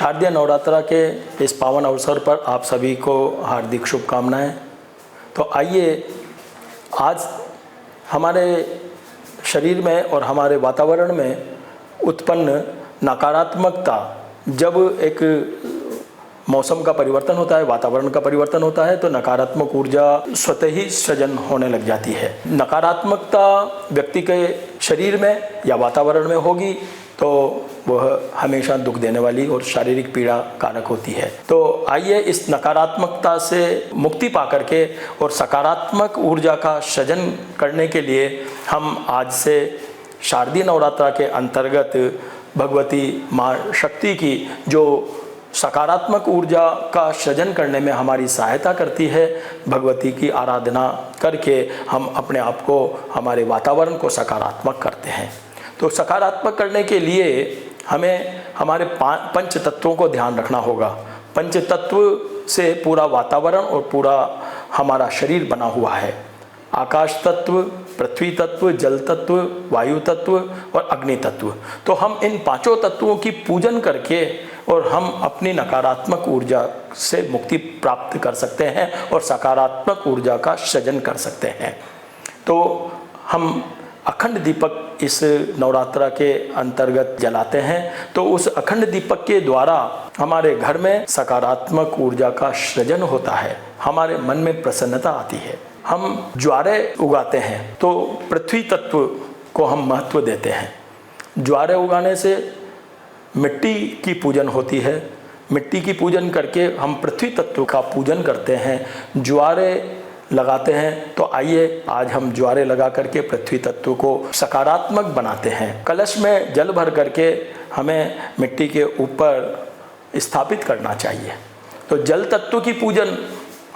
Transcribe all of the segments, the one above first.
शारदीय नवरात्रा के इस पावन अवसर पर आप सभी को हार्दिक शुभकामनाएं। तो आइए आज हमारे शरीर में और हमारे वातावरण में उत्पन्न नकारात्मकता, जब एक मौसम का परिवर्तन होता है, वातावरण का परिवर्तन होता है, तो नकारात्मक ऊर्जा स्वतः ही सृजन होने लग जाती है। नकारात्मकता व्यक्ति के शरीर में या वातावरण में होगी तो वह हमेशा दुख देने वाली और शारीरिक पीड़ा कारक होती है। तो आइए इस नकारात्मकता से मुक्ति पा करके और सकारात्मक ऊर्जा का सृजन करने के लिए हम आज से शारदीय नवरात्रा के अंतर्गत भगवती माँ शक्ति की जो सकारात्मक ऊर्जा का सृजन करने में हमारी सहायता करती है, भगवती की आराधना करके हम अपने आप को, हमारे वातावरण को सकारात्मक करते हैं। तो सकारात्मक करने के लिए हमें हमारे पंच तत्वों को ध्यान रखना होगा। पंच तत्व से पूरा वातावरण और पूरा हमारा शरीर बना हुआ है। आकाश तत्व, पृथ्वी तत्व, जल तत्व, वायु तत्व और अग्नि तत्व। तो हम इन पांचों तत्वों की पूजन करके और हम अपनी नकारात्मक ऊर्जा से मुक्ति प्राप्त कर सकते हैं और सकारात्मक ऊर्जा का सृजन कर सकते हैं। तो हम अखंड दीपक इस नवरात्रा के अंतर्गत जलाते हैं। तो उस अखंड दीपक के द्वारा हमारे घर में सकारात्मक ऊर्जा का सृजन होता है, हमारे मन में प्रसन्नता आती है। हम ज्वारे उगाते हैं तो पृथ्वी तत्व को हम महत्व देते हैं। ज्वारे उगाने से मिट्टी की पूजन होती है। मिट्टी की पूजन करके हम पृथ्वी तत्व का पूजन करते हैं, ज्वारे लगाते हैं। तो आइए आज हम ज्वारे लगा करके पृथ्वी तत्व को सकारात्मक बनाते हैं। कलश में जल भर करके हमें मिट्टी के ऊपर स्थापित करना चाहिए। तो जल तत्व की पूजन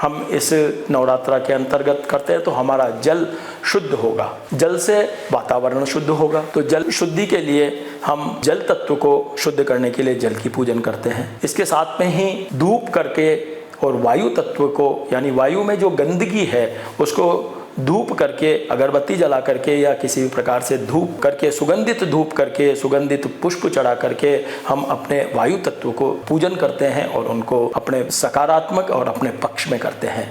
हम इस नवरात्रा के अंतर्गत करते हैं तो हमारा जल शुद्ध होगा, जल से वातावरण शुद्ध होगा। तो जल शुद्धि के लिए हम जल तत्व को शुद्ध करने के लिए जल की पूजन करते हैं। इसके साथ में ही धूप करके और वायु तत्व को, यानी वायु में जो गंदगी है उसको धूप करके, अगरबत्ती जला करके या किसी भी प्रकार से धूप करके, सुगंधित धूप करके, सुगंधित पुष्प चढ़ा करके हम अपने वायु तत्व को पूजन करते हैं और उनको अपने सकारात्मक और अपने पक्ष में करते हैं।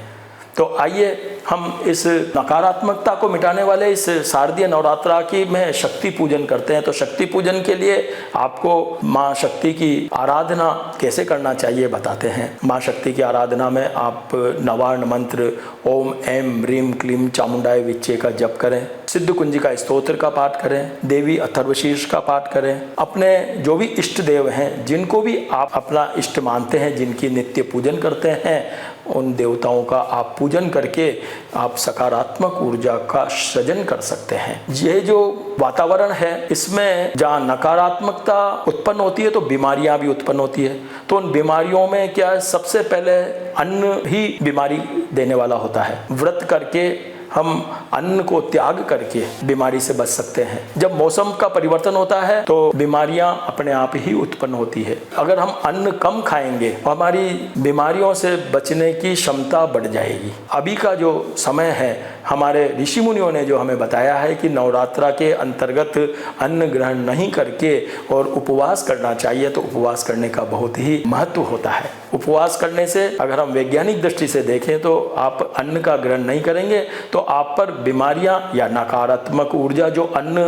तो आइए हम इस नकारात्मकता को मिटाने वाले इस शारदीय नवरात्रा की में शक्ति पूजन करते हैं। तो शक्ति पूजन के लिए आपको माँ शक्ति की आराधना कैसे करना चाहिए बताते हैं। माँ शक्ति की आराधना में आप नवार्ण मंत्र ओम ऐं ह्रीं क्लीं चामुंडाय विच्चे का जप करें, सिद्ध कुंजिका स्तोत्र का पाठ करें, देवी अथर्वशीर्ष का पाठ करें। अपने जो भी इष्ट देव हैं, जिनको भी आप अपना इष्ट मानते हैं, जिनकी नित्य पूजन करते हैं, उन देवताओं का आप पूजन करके आप सकारात्मक ऊर्जा का सृजन कर सकते हैं। ये जो वातावरण है इसमें जहाँ नकारात्मकता उत्पन्न होती है तो बीमारियां भी उत्पन्न होती है। तो उन बीमारियों में क्या है, सबसे पहले अन्न ही बीमारी देने वाला होता है। व्रत करके हम अन्न को त्याग करके बीमारी से बच सकते हैं। जब मौसम का परिवर्तन होता है तो बीमारियां अपने आप ही उत्पन्न होती है। अगर हम अन्न कम खाएंगे तो हमारी बीमारियों से बचने की क्षमता बढ़ जाएगी। अभी का जो समय है, हमारे ऋषि मुनियों ने जो हमें बताया है कि नवरात्रा के अंतर्गत अन्न ग्रहण नहीं करके और उपवास करना चाहिए, तो उपवास करने का बहुत ही महत्व होता है। उपवास करने से अगर हम वैज्ञानिक दृष्टि से देखें तो आप अन्न का ग्रहण नहीं करेंगे तो आप पर बीमारियां या नकारात्मक ऊर्जा जो अन्न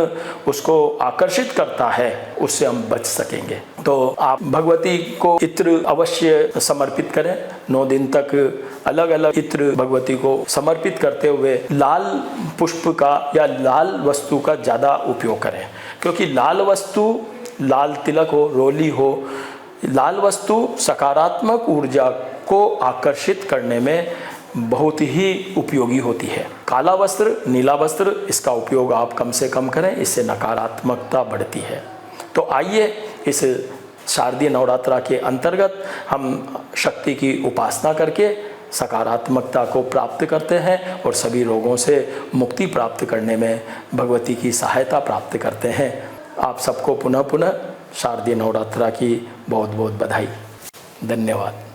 उसको आकर्षित करता है उससे हम बच सकेंगे। तो आप भगवती को इत्र अवश्य समर्पित करें। 9 दिन तक अलग अलग इत्र भगवती को समर्पित करते हुए लाल पुष्प का या लाल वस्तु का ज़्यादा उपयोग करें, क्योंकि लाल वस्तु, लाल तिलक हो, रोली हो, लाल वस्तु सकारात्मक ऊर्जा को आकर्षित करने में बहुत ही उपयोगी होती है। काला वस्त्र, नीला वस्त्र, इसका उपयोग आप कम से कम करें, इससे नकारात्मकता बढ़ती है। तो आइए इस शारदीय नवरात्रा के अंतर्गत हम शक्ति की उपासना करके सकारात्मकता को प्राप्त करते हैं और सभी रोगों से मुक्ति प्राप्त करने में भगवती की सहायता प्राप्त करते हैं। आप सबको पुनः पुनः शारदीय नवरात्रा की बहुत बहुत बधाई। धन्यवाद।